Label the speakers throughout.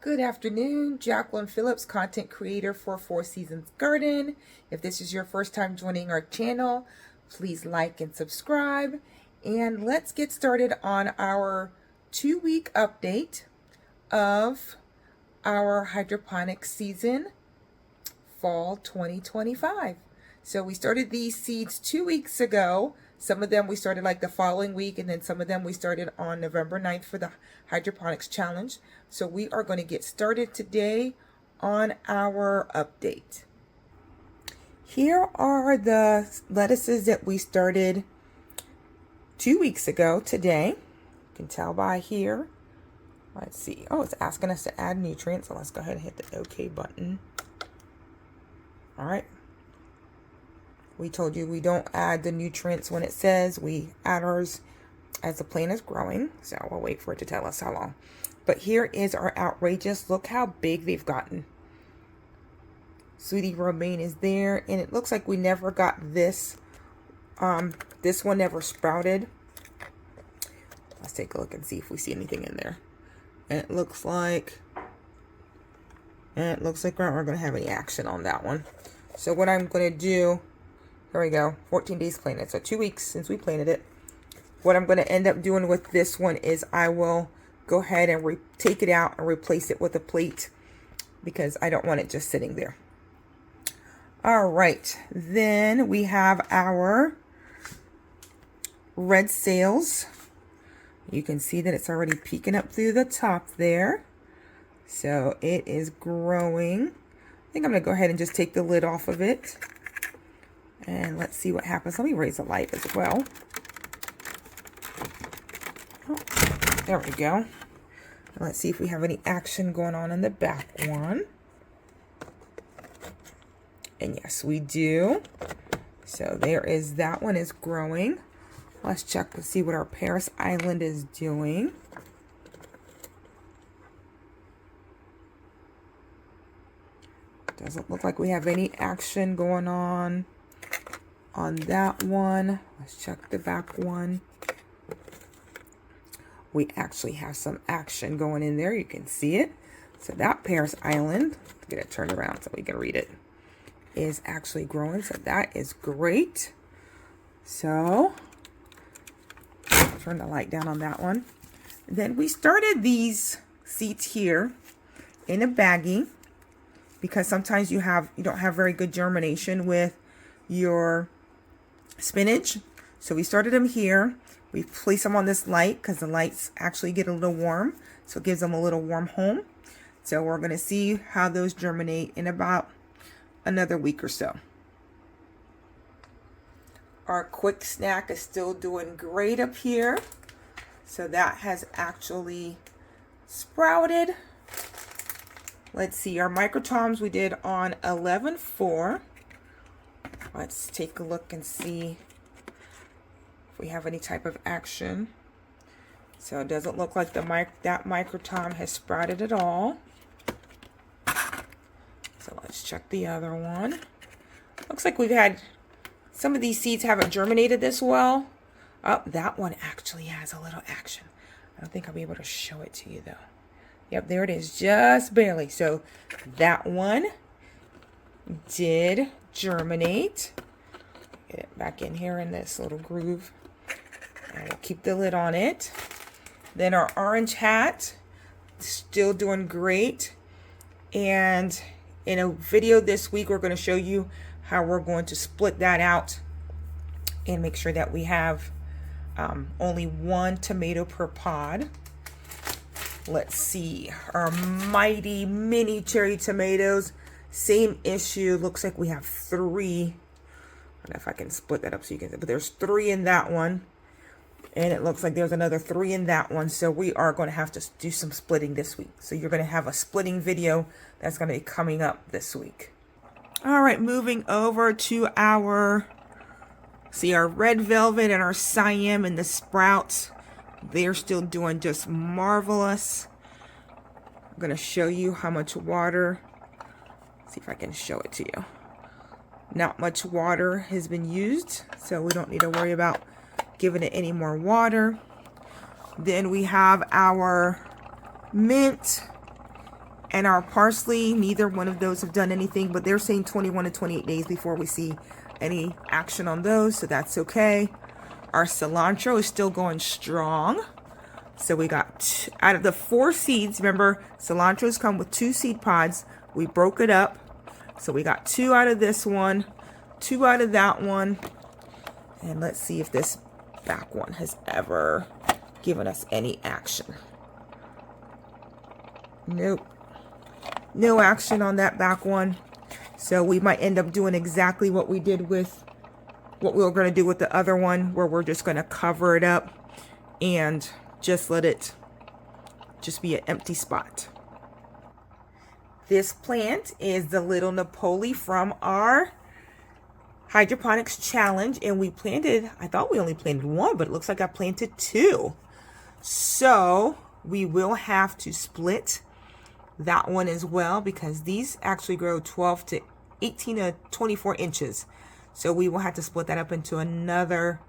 Speaker 1: Good afternoon, Jacqueline Phillips, content creator for Four Seasons Garden. If this is your first time joining our channel, please like and subscribe. And let's get started on our 2-week update of our hydroponics season, fall 2025. So we started these seeds 2 weeks ago. Some of them we started like the following week, and then some of them we started on November 9th for the hydroponics challenge. So we are going to get started today on our update. Here are the lettuces that we started 2 weeks ago today. You can tell by here. Let's see. Oh, it's asking us to add nutrients. So let's go ahead and hit the OK button. All right. We told you we don't add the nutrients when it says. We add ours as the plant is growing. So we'll wait for it to tell us how long. But here is our outrageous. Look how big they've gotten. Sweetie Romaine is there. And it looks like we never got this. This one never sprouted. Let's take a look and see if we see anything in there. And it looks like we aren't going to have any action on that one. So what I'm going to do, here we go, 14 days planted. So 2 weeks since we planted it. What I'm going to end up doing with this one is I will go ahead and take it out and replace it with a plate because I don't want it just sitting there. All right, then we have our red sails. You can see that it's already peeking up through the top there. So it is growing. I think I'm going to go ahead and just take the lid off of it. And let's see what happens. Let me raise the light as well. Oh, there we go. Let's see if we have any action going on in the back one. And yes, we do. So there is, that one is growing. Let's check to see what our Paris Island is doing. Doesn't look like we have any action going on that one. Let's check the back one. We actually have some action going in there. You can see it. So that Paris Island, let's get it turned around so we can read it, is actually growing. So that is great. So turn the light down on that one. Then we started these seeds here in a baggie because sometimes you don't have very good germination with your spinach. So we started them here. We place them on this light because the lights actually get a little warm. So it gives them a little warm home. So we're going to see how those germinate in about another week or so. Our quick snack is still doing great up here. So that has actually sprouted. Let's see, our microtoms we did on 11/4. Let's take a look and see if we have any type of action. So it doesn't look like that microtom has sprouted at all. So let's check the other one. Looks like we've had some of these seeds haven't germinated this well. Oh, that one actually has a little action. I don't think I'll be able to show it to you though. Yep, there it is, just barely. So that one did germinate. Get it back in here in this little groove. And we'll keep the lid on it. Then our orange hat, still doing great. And in a video this week, we're going to show you how we're going to split that out and make sure that we have only one tomato per pod. Let's see, our mighty mini cherry tomatoes, same issue. Looks like we have 3. I don't know if I can split that up so you can see, but there's 3 in that one. And it looks like there's another 3 in that one. So we are going to have to do some splitting this week. So you're going to have a splitting video that's going to be coming up this week. All right, moving over to our red velvet and our Siam and the sprouts. They're still doing just marvelous. I'm going to show you how much water. See if I can show it to you. Not much water has been used, so we don't need to worry about giving it any more water. Then we have our mint And our parsley, neither one of those have done anything, but they're saying 21 to 28 days before we see any action on those, so that's okay. Our cilantro is still going strong. So we got, out of the 4 seeds, remember, cilantros come with 2 seed pods. We broke it up. So we got 2 out of this one, 2 out of that one. And let's see if this back one has ever given us any action. Nope. No action on that back one. So we might end up doing exactly what we did with what we were going to do with the other one, where we're just going to cover it up and just let it just be an empty spot. This plant is the little Napoli from our hydroponics challenge, and we planted, I thought we only planted 1, but it looks like I planted 2. So we will have to split that one as well, because these actually grow 12 to 18 to 24 inches. So we will have to split that up into another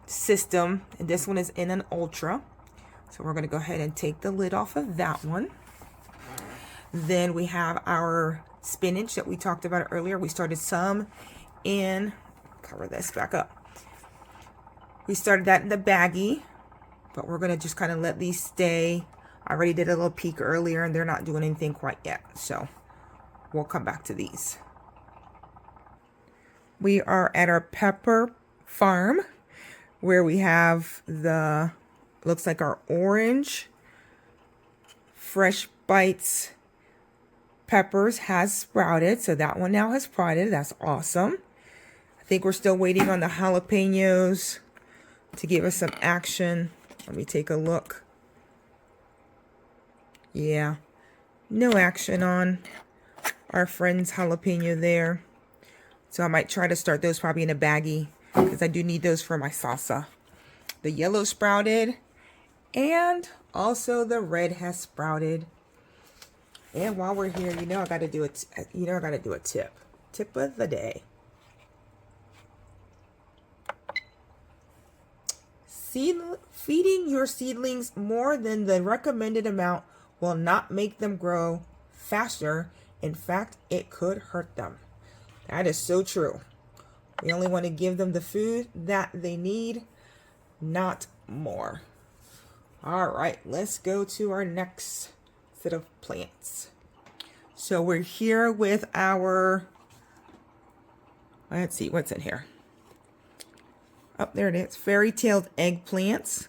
Speaker 1: system, and this one is in an ultra. So we're going to go ahead and take the lid off of that one. Then we have our spinach that we talked about earlier. We started some in, cover this back up. We started that in the baggie, but we're going to just kind of let these stay. I already did a little peek earlier, and they're not doing anything quite yet. So we'll come back to these. We are at our pepper farm, where we have the, looks like our orange Fresh Bites peppers has sprouted. So that one now has sprouted. That's awesome. I think we're still waiting on the jalapenos to give us some action. Let me take a look. Yeah, no action on our friend's jalapeno there. So I might try to start those probably in a baggie, because I do need those for my salsa. The yellow sprouted, and also the red has sprouted. And while we're here, you know I got to do a tip. Tip of the day. Feeding your seedlings more than the recommended amount will not make them grow faster. In fact, it could hurt them. That is so true. We only want to give them the food that they need, not more. All right, let's go to our next set of plants. So we're here with our, let's see what's in here. Oh, there it is, fairy-tailed eggplants.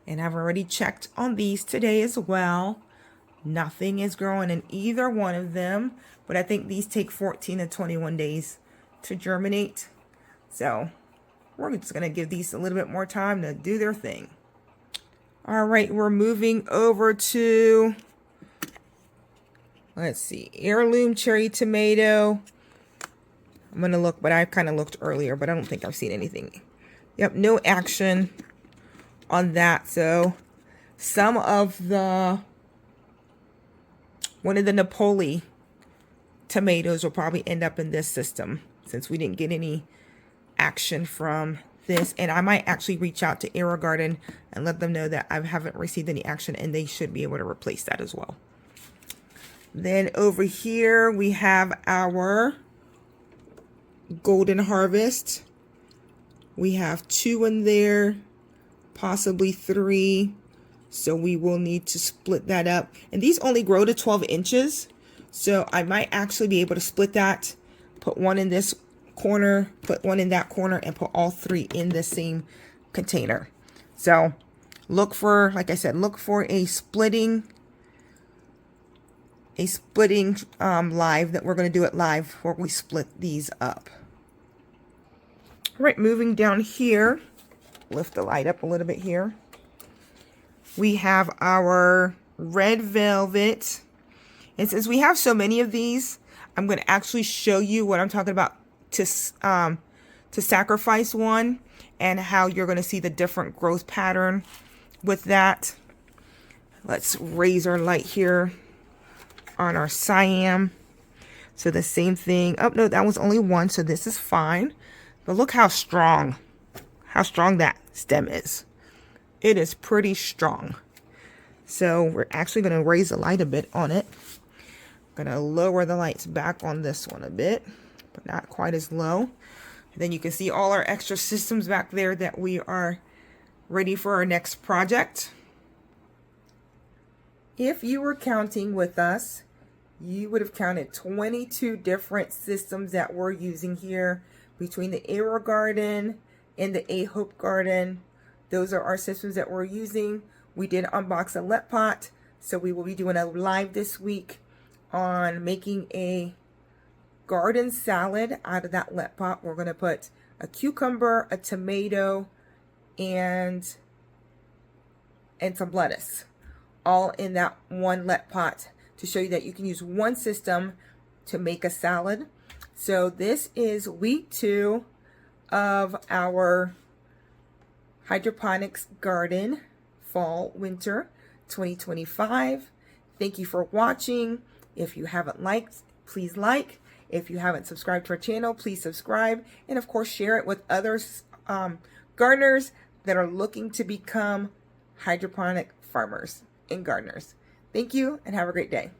Speaker 1: And I've already checked on these today as well. Nothing is growing in either one of them, but I think these take 14 to 21 days to germinate. So we're just going to give these a little bit more time to do their thing. All right, we're moving over to, let's see, heirloom cherry tomato. I'm going to look, but I kind of looked earlier, but I don't think I've seen anything. Yep, no action on that. So some of the, one of the Napoli tomatoes will probably end up in this system, since we didn't get any action from this. And I might actually reach out to Ahopegarden and let them know that I haven't received any action, and they should be able to replace that as well. Then over here we have our golden harvest. We have 2 in there, possibly 3. So we will need to split that up. And these only grow to 12 inches. So I might actually be able to split that, put 1 in this corner, put 1 in that corner, and put all 3 in the same container. So look for, like I said, look for a splitting live, that we're going to do it live where we split these up. All right, moving down here, lift the light up a little bit here. We have our red velvet. And since we have so many of these, I'm going to actually show you what I'm talking about to sacrifice one, and how you're going to see the different growth pattern with that. Let's raise our light here on our Siam. So the same thing. Oh, no, that was only 1, so this is fine. But look how strong that stem is. It is pretty strong. So we're actually going to raise the light a bit on it. Going to lower the lights back on this one a bit, but not quite as low. And then you can see all our extra systems back there that we are ready for our next project. If you were counting with us, you would have counted 22 different systems that we're using here between the AeroGarden and the Ahopegarden. Those are our systems that we're using. We did unbox a let pot, so we will be doing a live this week on making a garden salad out of that let pot. We're going to put a cucumber, a tomato, and some lettuce all in that one let pot to show you that you can use one system to make a salad. So this is week 2 of our hydroponics garden fall winter 2025. Thank you for watching. If you haven't liked, please like. If you haven't subscribed to our channel, please subscribe, and of course share it with others gardeners that are looking to become hydroponic farmers and gardeners. Thank you and have a great day.